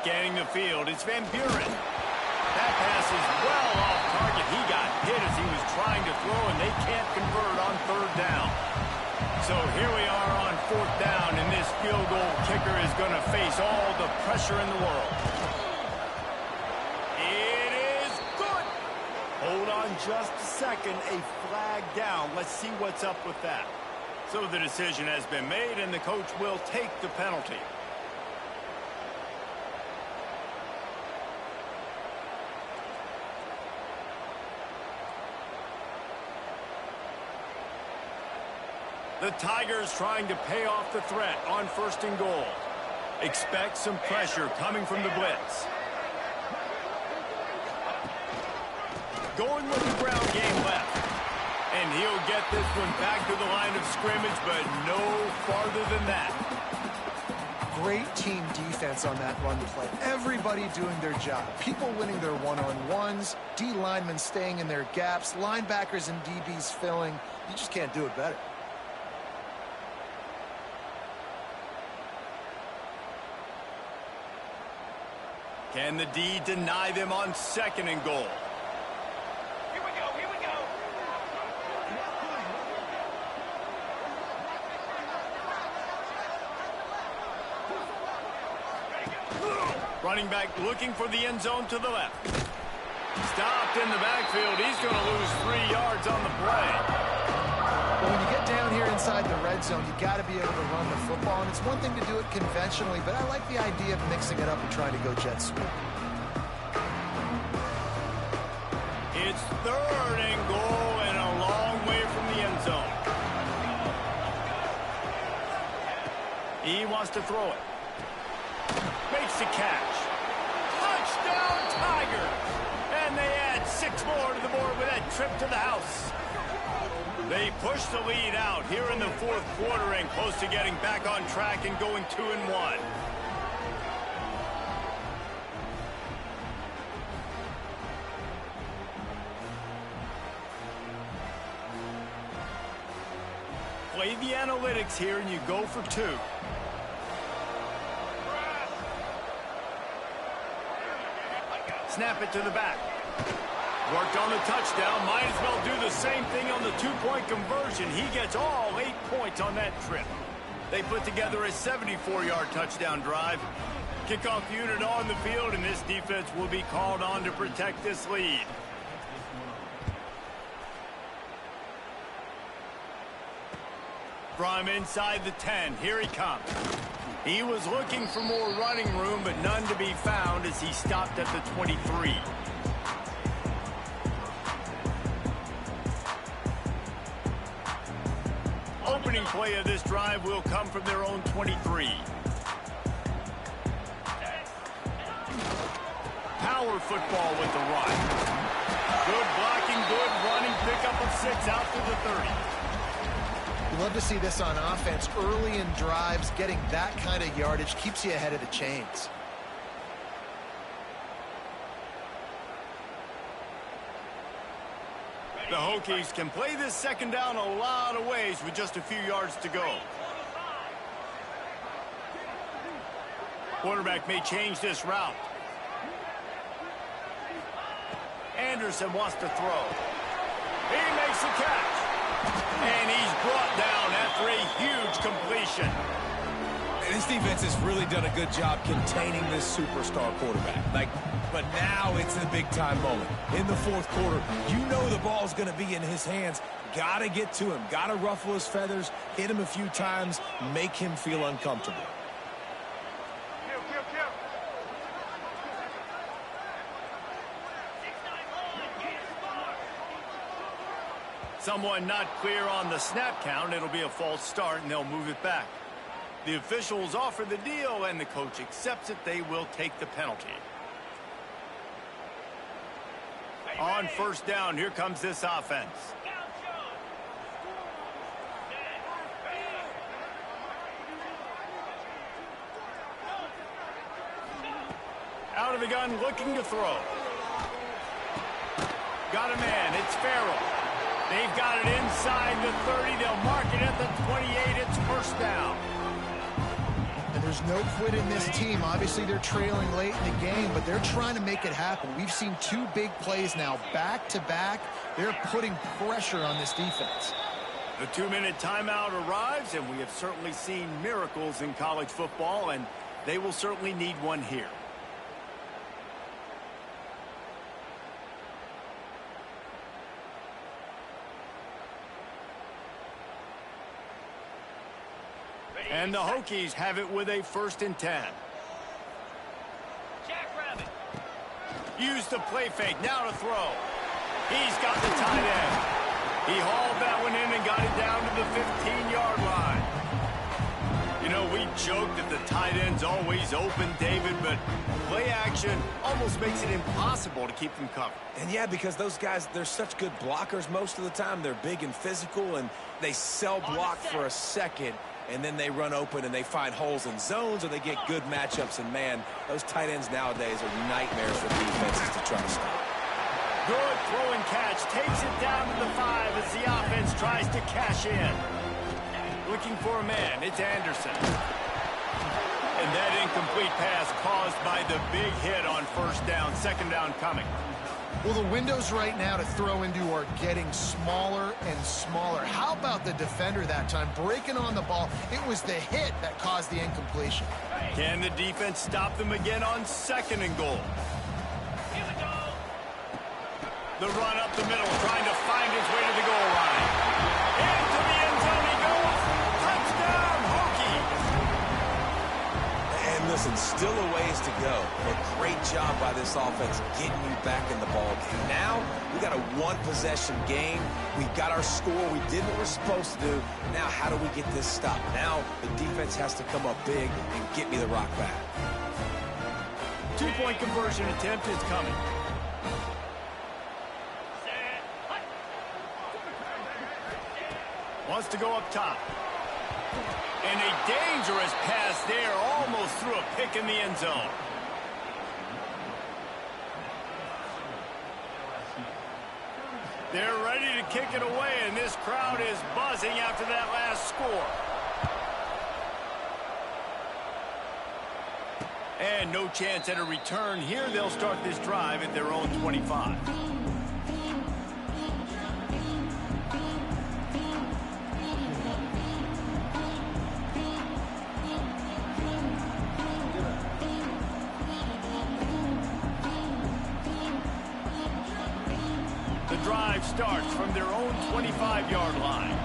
Scanning the field, it's Van Buren. That pass is well off target. He got hit as he was trying to throw, and they can't convert on 3rd down. So here we are on 4th down, and this field goal kicker is going to face all the pressure in the world. It is good. Hold on just a second. A flag down. Let's see what's up with that. So the decision has been made, and the coach will take the penalty. The Tigers trying to pay off the threat on 1st and goal. Expect some pressure coming from the blitz. Going with the ground game left. And he'll get this one back to the line of scrimmage, but no farther than that. Great team defense on that run play. Everybody doing their job. People winning their one-on-ones, D linemen staying in their gaps, linebackers and DBs filling. You just can't do it better. Can the D deny them on 2nd and goal? Here we go, here we go. Running back looking for the end zone to the left. Stopped in the backfield. He's going to lose 3 yards on the play. But when you get down here inside the red zone, you got to be able to run the football. And it's one thing to do it conventionally, but I like the idea of mixing it up and trying to go jet sweep. It's 3rd and goal and a long way from the end zone. He wants to throw it. Makes the catch. Touchdown, Tigers! And they add 6 more to the board with that trip to the house. They push the lead out here in the 4th quarter and close to getting back on track and going 2-1. Play the analytics here and you go for 2. Snap it to the back. Worked on the touchdown. Might as well do the same thing on the 2-point conversion. He gets all 8 points on that trip. They put together a 74-yard touchdown drive. Kickoff unit on the field, and this defense will be called on to protect this lead. From inside the 10, here he comes. He was looking for more running room, but none to be found as he stopped at the 23. Opening play of this drive will come from their own 23. Power football with the run. Good blocking, good running, pickup of 6 out to the 30. You love to see this on offense. Early in drives, getting that kind of yardage keeps you ahead of the chains. The Hokies can play this 2nd down a lot of ways with just a few yards to go. Quarterback may change this route. Anderson wants to throw. He makes the catch. And he's brought down after a huge completion. And this defense has really done a good job containing this superstar quarterback. But now it's the big-time moment. In the fourth quarter, you know the ball's going to be in his hands. Got to get to him. Got to ruffle his feathers, hit him a few times, make him feel uncomfortable. Someone not clear on the snap count. It'll be a false start, and they'll move it back. The officials offer the deal, and the coach accepts it. They will take the penalty. On first down, here comes this offense. Out of the gun, looking to throw. Got a man. It's Farrell. They've got it inside the 30. They'll mark it at the 28. It's first down. And there's no quit in this team. Obviously, they're trailing late in the game, but they're trying to make it happen. We've seen two big plays now, back-to-back. They're putting pressure on this defense. The 2-minute timeout arrives, and we have certainly seen miracles in college football, and they will certainly need one here. And the Hokies have it with a 1st and 10. Jackrabbit. Use the play fake. Now to throw. He's got the tight end. He hauled that one in and got it down to the 15-yard line. You know, we joke that the tight end's always open, David, but play action almost makes it impossible to keep them covered. And yeah, because those guys, they're such good blockers most of the time. They're big and physical, and they sell block for a second, and then they run open and they find holes in zones, or they get good matchups. And, man, those tight ends nowadays are nightmares for defenses to try to stop. Good throw and catch. Takes it down to the 5 as the offense tries to cash in. Looking for a man. It's Anderson. And that incomplete pass caused by the big hit on first down. 2nd down coming. Well, the windows right now to throw into are getting smaller and smaller. How about the defender that time breaking on the ball? It was the hit that caused the incompletion. Can the defense stop them again on 2nd and goal? Here we go. The run up the middle, trying to find his way to the goal line. Into the end zone he goes. Touchdown, Hokies! And listen, still a ways to go. A great job by this offense getting you back in the ball game. Now, we got a one-possession game. We got our score. We did what we're supposed to do. Now, how do we get this stopped? Now, the defense has to come up big and get me the rock back. 2-point conversion attempt is coming. Wants to go up top. And a dangerous pass there, almost threw a pick in the end zone. They're ready to kick it away, and this crowd is buzzing after that last score. And no chance at a return here. They'll start this drive at their own 25. The drive starts from their own 25-yard line.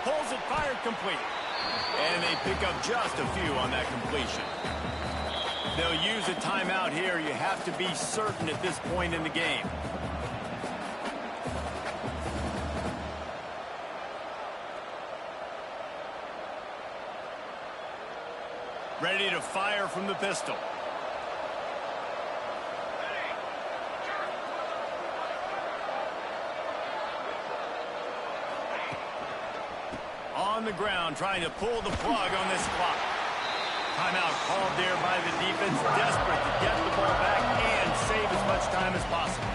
Pulls it, fired, complete. And they pick up just a few on that completion. They'll use a timeout here. You have to be certain at this point in the game. Ready to fire from the pistol. On the ground, trying to pull the plug on this clock. Timeout called there by the defense, desperate to get the ball back and save as much time as possible.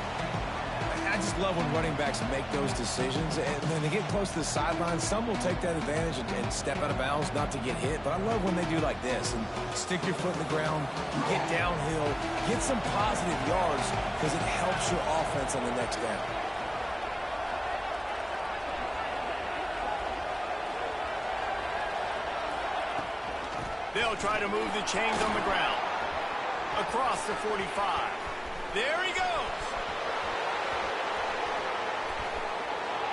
I just love when running backs make those decisions. And when they get close to the sideline, some will take that advantage and step out of bounds not to get hit. But I love when they do like this and stick your foot in the ground, get downhill, get some positive yards because it helps your offense on the next down. They'll try to move the chains on the ground. Across the 45. There he goes.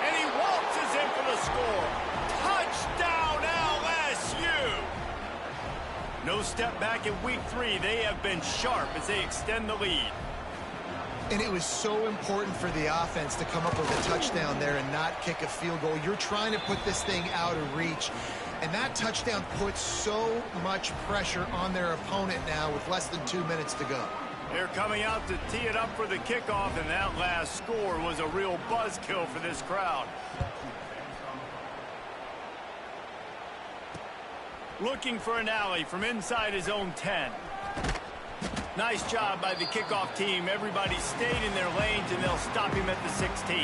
And he waltzes in for the score. Touchdown LSU. No step back in week 3. They have been sharp as they extend the lead. And it was so important for the offense to come up with a touchdown there and not kick a field goal. You're trying to put this thing out of reach. And that touchdown puts so much pressure on their opponent now with less than 2 minutes to go. They're coming out to tee it up for the kickoff, and that last score was a real buzzkill for this crowd. Looking for an alley from inside his own 10. Nice job by the kickoff team. Everybody stayed in their lanes, and they'll stop him at the 16.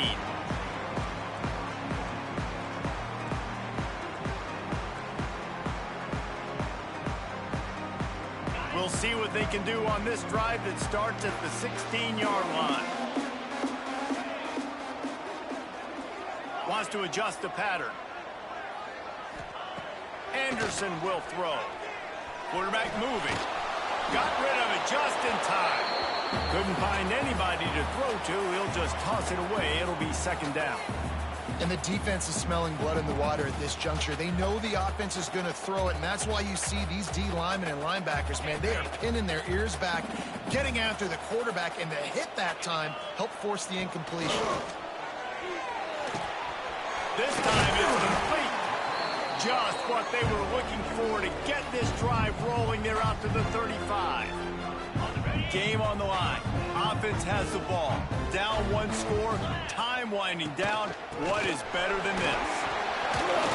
We'll see what they can do on this drive that starts at the 16-yard line. Wants to adjust the pattern. Anderson will throw. Quarterback moving. Got rid of it just in time. Couldn't find anybody to throw to. He'll just toss it away. It'll be second down. And the defense is smelling blood in the water at this juncture. They know the offense is going to throw it, and that's why you see these D linemen and linebackers, man, they are pinning their ears back, getting after the quarterback, and the hit that time helped force the incompletion. This time it's complete. Just what they were looking for to get this drive rolling. They're out to the 35. Game on the line. Offense has the ball. Down one score. Time winding down. What is better than this?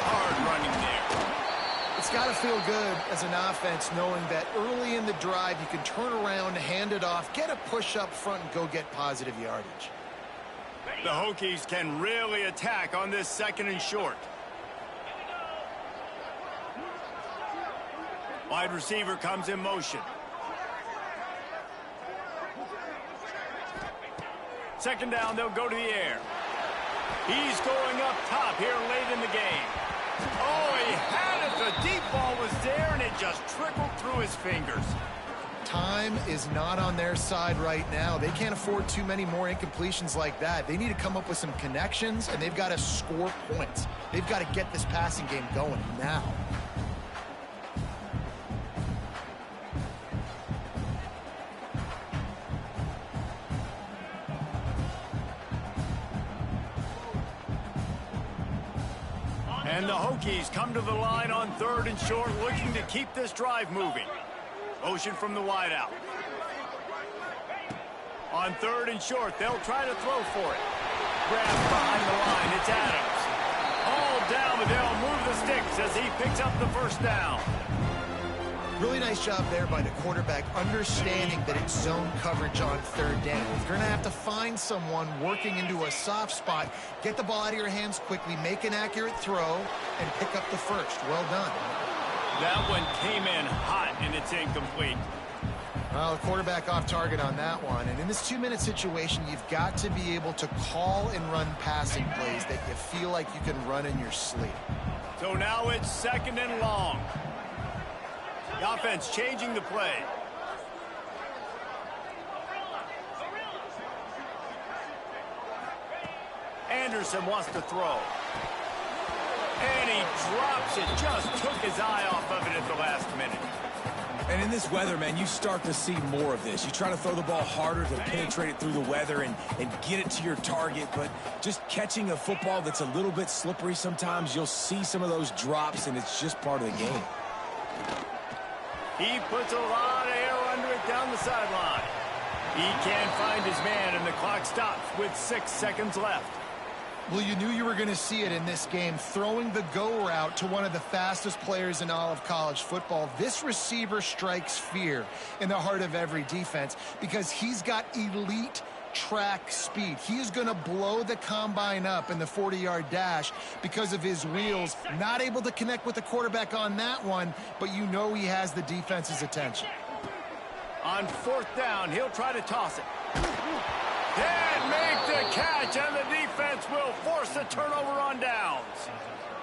Hard running there. It's got to feel good as an offense knowing that early in the drive you can turn around, hand it off, get a push up front, and go get positive yardage. The Hokies can really attack on this second and short. Wide receiver comes in motion. Second down, they'll go to the air. He's going up top here late in the game. Oh, he had it. The deep ball was there, and it just trickled through his fingers. Time is not on their side right now. They can't afford too many more incompletions like that. They need to come up with some connections, and they've got to score points. They've got to get this passing game going now. And the Hokies come to the line on third and short, looking to keep this drive moving. Motion from the wideout. On third and short, they'll try to throw for it. Grab behind the line, it's Adams. All down, but they'll move the sticks as he picks up the first down. Really nice job there by the quarterback, understanding that it's zone coverage on third down. You're going to have to find someone working into a soft spot, get the ball out of your hands quickly, make an accurate throw, and pick up the first. Well done. That one came in hot, and it's incomplete. Well, the quarterback off target on that one. And in this 2-minute situation, you've got to be able to call and run passing plays that you feel like you can run in your sleep. So now it's second and long. The offense changing the play. Anderson wants to throw. And he drops it. Just took his eye off of it at the last minute. And in this weather, man, you start to see more of this. You try to throw the ball harder to penetrate it through the weather and get it to your target, but just catching a football that's a little bit slippery sometimes, you'll see some of those drops, and it's just part of the game. He puts a lot of air under it down the sideline. He can't find his man, and the clock stops with 6 seconds left. Well, you knew you were going to see it in this game, throwing the go route to one of the fastest players in all of college football. This receiver strikes fear in the heart of every defense because he's got elite track speed. He is going to blow the combine up in the 40-yard dash because of his wheels. Not able to connect with the quarterback on that one, but you know he has the defense's attention. On 4th down, he'll try to toss it. And make the catch, and the defense will force a turnover on downs.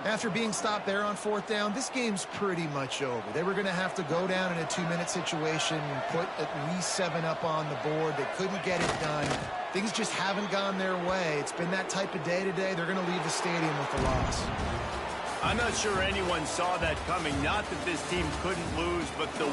After being stopped there on 4th down, this game's pretty much over. They were going to have to go down in a 2-minute situation and put at least 7 up on the board. They couldn't get it done. Things just haven't gone their way. It's been that type of day today. They're going to leave the stadium with the loss. I'm not sure anyone saw that coming. Not that this team couldn't lose, but the way